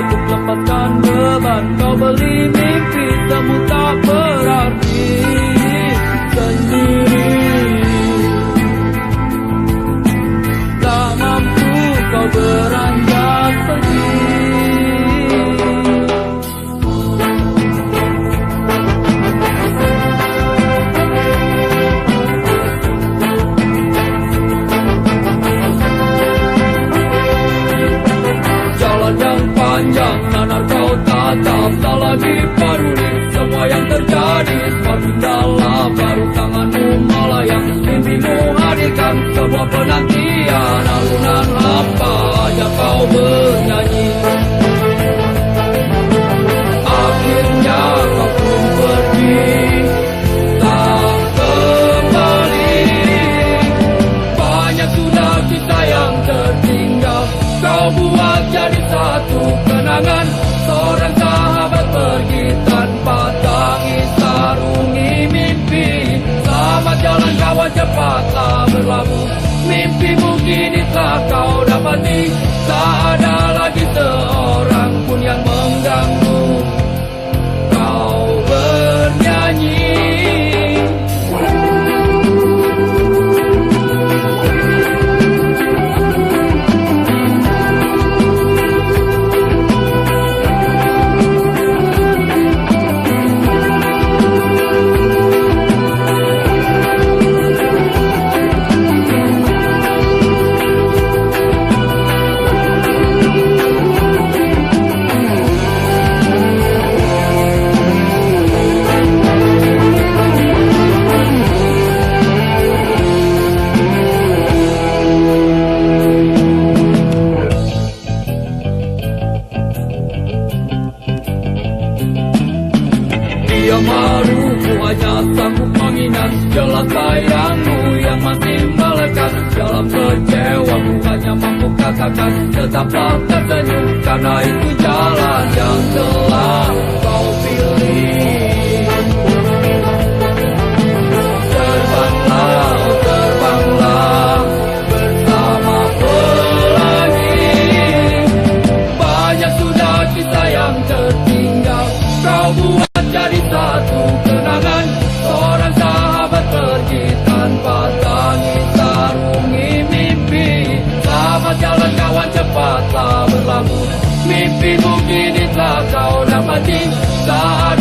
Untuk lepaskan beban, kau beli mimpi, temu tak berarti sendiri. Tak mampu kau beranjak pergi. Jalan yang panjang, nanar kau tatap, tak lagi peduli semua yang terjadi. Semakin dalam baru tanganmu melayang, mimpimu hadirkan sebuah penantian. Alunan apa aja kau bernyanyi, akhirnya kau pun pergi, tak kembali. Banyak sudah kisah yang tertinggal, kau buat jadi satu kenangan. Seorang sahabat pergi tanpa tangis, sarungi mimpi. Selamat jalan kawan, cepatlah berlabuh. Mimpimu kini telah kau dapati. Tak ada lagi seorang pun yang mengganggu kau bernyanyi. Dia maluku hanya sanggup mengingat jelas bayangmu yang masih melekat dalam kecewa. Hanya mampu katakan tetaplah tersenyum, karena itu jalan yang telah kau pilih. Terbanglah, terbanglah bersama pelangi. Banyak sudah kisah yang tertinggal, kau buat jadi satu kenangan. Seorang sahabat pergi tanpa tangis, sarungi mimpi. Selamat jalan kawan, cepatlah berlabuh. Mimpimu kini telah kau dapati. Tak